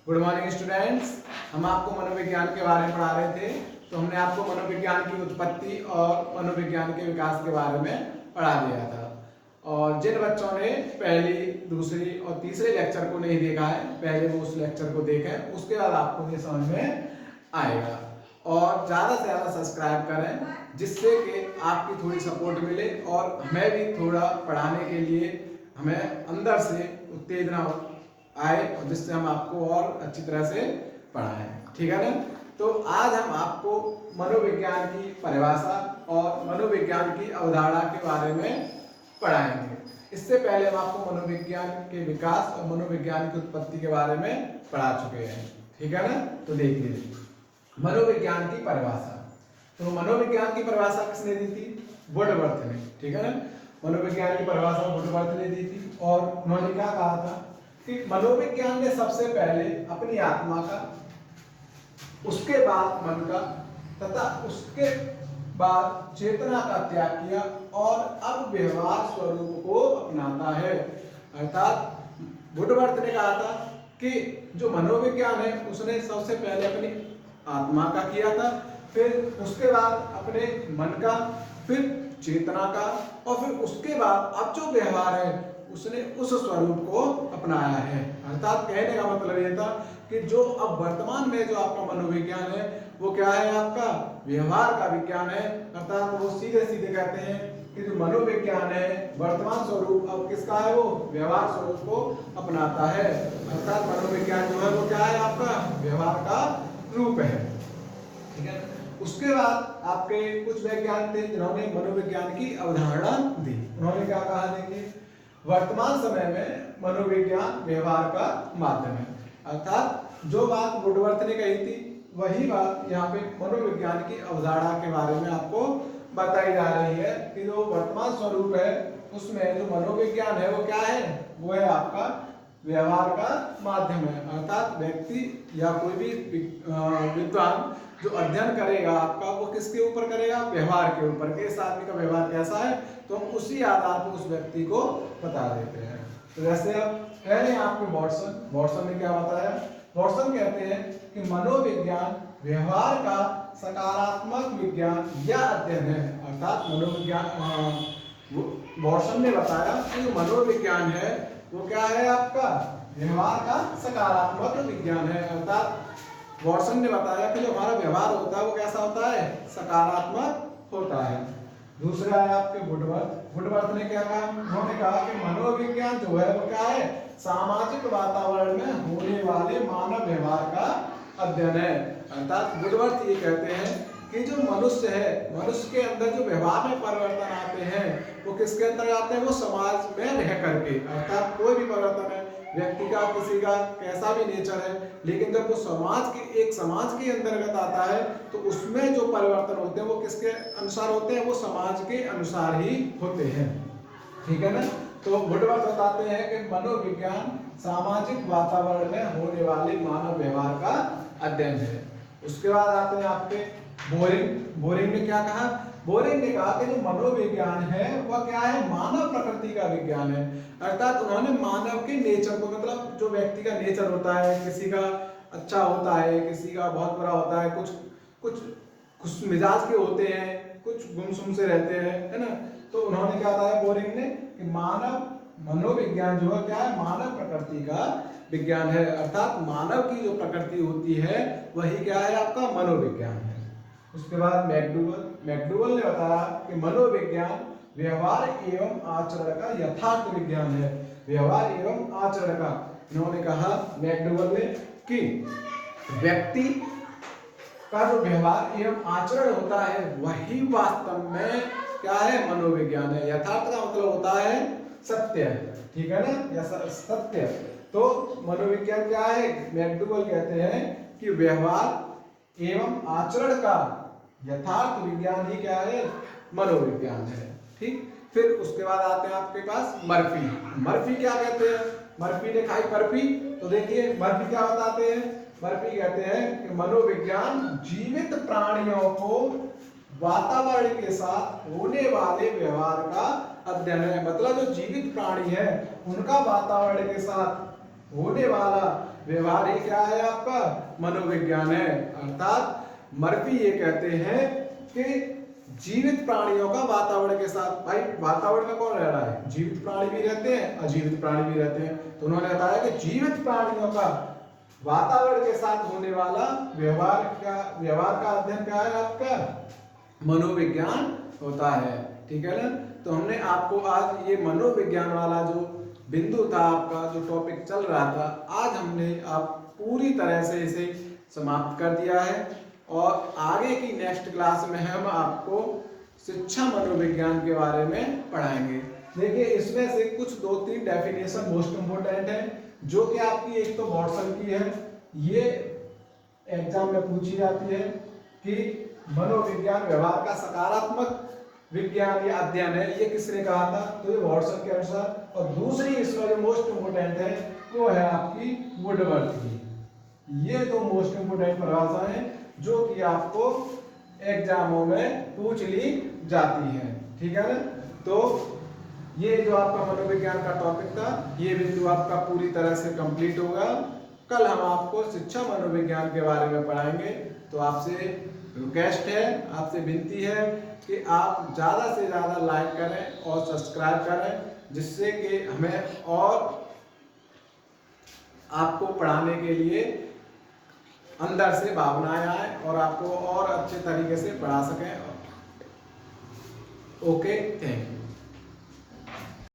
Good morning students. हम आपको मनोविज्ञान के बारे में पढ़ा रहे थे। तो हमने आपको मनोविज्ञान की उत्पत्ति और मनोविज्ञान के विकास के बारे में पढ़ा दिया था। और जिन बच्चों ने पहली, दूसरी और तीसरे लेक्चर को नहीं देखा है, पहले वो उस लेक्चर को देखें, उसके बाद आपको ये समझ में आएगा। और ज़्यादा से ज़्यादा सब्सक्राइब करें, जिससे कि आपकी थोड़ी सपोर्ट मिले और हमें भी थोड़ा पढ़ाने के लिए हमें अंदर से उत्तेजना आए, और जिससे हम आपको और अच्छी तरह से पढ़ाएं। ठीक है ना? तो आज हम आपको मनोविज्ञान की परिभाषा और मनोविज्ञान की अवधारणा के बारे में पढ़ाएंगे। इससे पहले हम आपको मनोविज्ञान के विकास और मनोविज्ञान की उत्पत्ति के बारे में पढ़ा चुके हैं। ठीक है ना? तो देख लीजिए मनोविज्ञान की परिभाषा। तो मनोविज्ञान की परिभाषा किसने दी थी? वुडवर्थ ने। ठीक है ना? मनोविज्ञान की परिभाषा वुडवर्थ ने दी थी। और उन्होंने क्या कहा था कि मनोविज्ञान ने सबसे पहले अपनी आत्मा का, उसके बाद मन का तथा उसके बाद चेतना का त्याग किया और अब व्यवहार स्वरूप को अपनाता है। अर्थात वुडवर्थ ने कहा था कि जो मनोविज्ञान है उसने सबसे पहले अपनी आत्मा का किया था, फिर उसके बाद अपने मन का, फिर चेतना का, और फिर उसके बाद अब जो व्यवहार है उसने उस स्वरूप को अपनाया है। अर्थात कहने का मतलब यह था कि जो अब वर्तमान में जो आपका मनोविज्ञान है वो क्या है? आपका व्यवहार का विज्ञान है। अर्थात वो सीधे सीधे कहते हैं कि जो मनोविज्ञान है वर्तमान स्वरूप अब किसका है? वो व्यवहार स्वरूप को अपनाता है। अर्थात मनोविज्ञान जो है वो क्या है? आपका व्यवहार का रूप है। ठीक है? उसके बाद आपके कुछ वैज्ञानिक थे जिन्होंने मनोविज्ञान की अवधारणा दी। उन्होंने क्या कहा? देखिए, वर्तमान समय में मनोविज्ञान व्यवहार का माध्यम है। अर्थात जो बात वुडवर्थ ने कही थी वही बात यहाँ पे मनोविज्ञान की अवधारणा के बारे में आपको बताई जा रही है कि जो वर्तमान स्वरूप है उसमें जो मनोविज्ञान है वो क्या है? वो है आपका व्यवहार का माध्यम है। अर्थात व्यक्ति या कोई भी विद्वान जो अध्ययन करेगा आपका, वो किसके ऊपर करेगा? व्यवहार के ऊपर कि इस आदमी का व्यवहार कैसा है, तो हम उसी आधार पर उस व्यक्ति को बता देते हैं। तो जैसे अब पहले आपको वॉटसन ने क्या बताया? वॉटसन कहते हैं कि मनोविज्ञान व्यवहार का सकारात्मक विज्ञान या अध्ययन है। अर्थात मनोविज्ञान, वॉटसन ने बताया कि जो मनोविज्ञान है वो क्या है? आपका व्यवहार का सकारात्मक विज्ञान है। अर्थात वॉटसन ने बताया कि जो हमारा व्यवहार होता है वो कैसा होता है? सकारात्मक होता है। दूसरा है आपके वुडवर्थ ने क्या कहा? उन्होंने कहा कि मनोविज्ञान जो है वो क्या है? सामाजिक वातावरण में होने वाले मानव व्यवहार का अध्ययन है। अर्थात वुडवर्थ ये कहते हैं कि जो मनुष्य है, मनुष्य के अंदर जो व्यवहार में परिवर्तन आते हैं वो किसके अंदर आते हैं? वो समाज में रह करके। अर्थात कोई भी परिवर्तन है, व्यक्ति का, किसी का कैसा भी नेचर है, लेकिन जब वो एक समाज के अंतर्गत आता है तो उसमें जो परिवर्तन होते हैं वो किसके अनुसार होते हैं? वो समाज के अनुसार ही होते हैं। ठीक है ना? तो वुडवर्थ बताते हैं कि मनोविज्ञान सामाजिक वातावरण में होने वाले मानव व्यवहार का अध्ययन है। उसके बाद आते हैं आपके बोरिंग ने क्या कहा? बोरिंग ने कहा कि जो मनोविज्ञान है वह क्या है? मानव प्रकृति का विज्ञान है। अर्थात उन्होंने मानव के नेचर को, मतलब जो व्यक्ति का नेचर होता है, किसी का अच्छा होता है, किसी का बहुत बुरा होता है, कुछ खुश मिजाज के होते हैं, कुछ गुमसुम से रहते हैं, है ना? तो उन्होंने क्या बताया बोरिंग ने कि मनोविज्ञान जो है क्या है? मानव प्रकृति का विज्ञान है। अर्थात मानव की जो प्रकृति होती है वही क्या है? आपका मनोविज्ञान है। उसके बाद मैकडूगल ने बताया कि मनोविज्ञान व्यवहार एवं आचरण का यथार्थ विज्ञान है। व्यवहार एवं आचरण का, इन्होंने कहा मैकडूगल ने कि व्यक्ति का जो व्यवहार एवं आचरण होता है वही वास्तव में क्या है? मनोविज्ञान है। यथार्थ का मतलब होता है सत्य। ठीक है ना? या सत्य। तो मनोविज्ञान क्या है? मैकडूगल कहते हैं कि व्यवहार एवं आचरण का यथार्थ विज्ञान ही क्या है? मनोविज्ञान है। ठीक? फिर उसके बाद आते हैं आपके पास मर्फी क्या कहते हैं? मर्फी ने खाई बर्फी। तो देखिए मर्फी क्या बताते हैं? मर्फी कहते हैं कि मनोविज्ञान जीवित प्राणियों को वातावरण के साथ होने वाले व्यवहार का अध्ययन है। मतलब जो जीवित प्राणी है उनका वातावरण के साथ होने वाला व्यवहार ही क्या है आपका मनोविज्ञान है। अर्थात मर्फी ये कहते हैं कि जीवित प्राणियों का वातावरण के साथ, भाई वातावरण में कौन रह रहा है, जीवित प्राणी भी रहते हैं अजीवित प्राणी भी रहते हैं। तो उन्होंने बताया कि जीवित प्राणियों का वातावरण के साथ होने वाला व्यवहार का अध्ययन क्या है आपका मनोविज्ञान होता है। ठीक है ना। तो हमने आपको आज ये मनोविज्ञान वाला जो बिंदु था, आपका जो टॉपिक चल रहा था, आज हमने आप पूरी तरह से इसे समाप्त कर दिया है। और आगे की नेक्स्ट क्लास में हम आपको शिक्षा मनोविज्ञान के बारे में पढ़ाएंगे। देखिए इसमें से कुछ 2-3 डेफिनेशन मोस्ट इम्पोर्टेंट है, जो कि आपकी एक तो वॉटसन की है, ये एग्जाम में पूछी जाती है कि मनोविज्ञान व्यवहार का सकारात्मक विज्ञान या अध्ययन है, ये किसने कहा था, तो ये वॉटसन के अनुसार। और दूसरी इसमें जो मोस्ट इम्पोर्टेंट है वो है आपकी वुडवर्थ की। ये दो मोस्ट इम्पोर्टेंट परिभाषा है जो कि आपको एग्जामों में पूछ ली जाती है। ठीक है ना। तो ये जो आपका मनोविज्ञान का टॉपिक था, ये बिंदु आपका पूरी तरह से कंप्लीट होगा। कल हम आपको शिक्षा मनोविज्ञान के बारे में पढ़ाएंगे। तो आपसे रिक्वेस्ट है, आपसे विनती है कि आप ज़्यादा से ज़्यादा लाइक करें और सब्सक्राइब करें, जिससे कि हमें और आपको पढ़ाने के लिए अंदर से भावनाएं आए और आपको और अच्छे तरीके से पढ़ा सकें। Okay, thank you.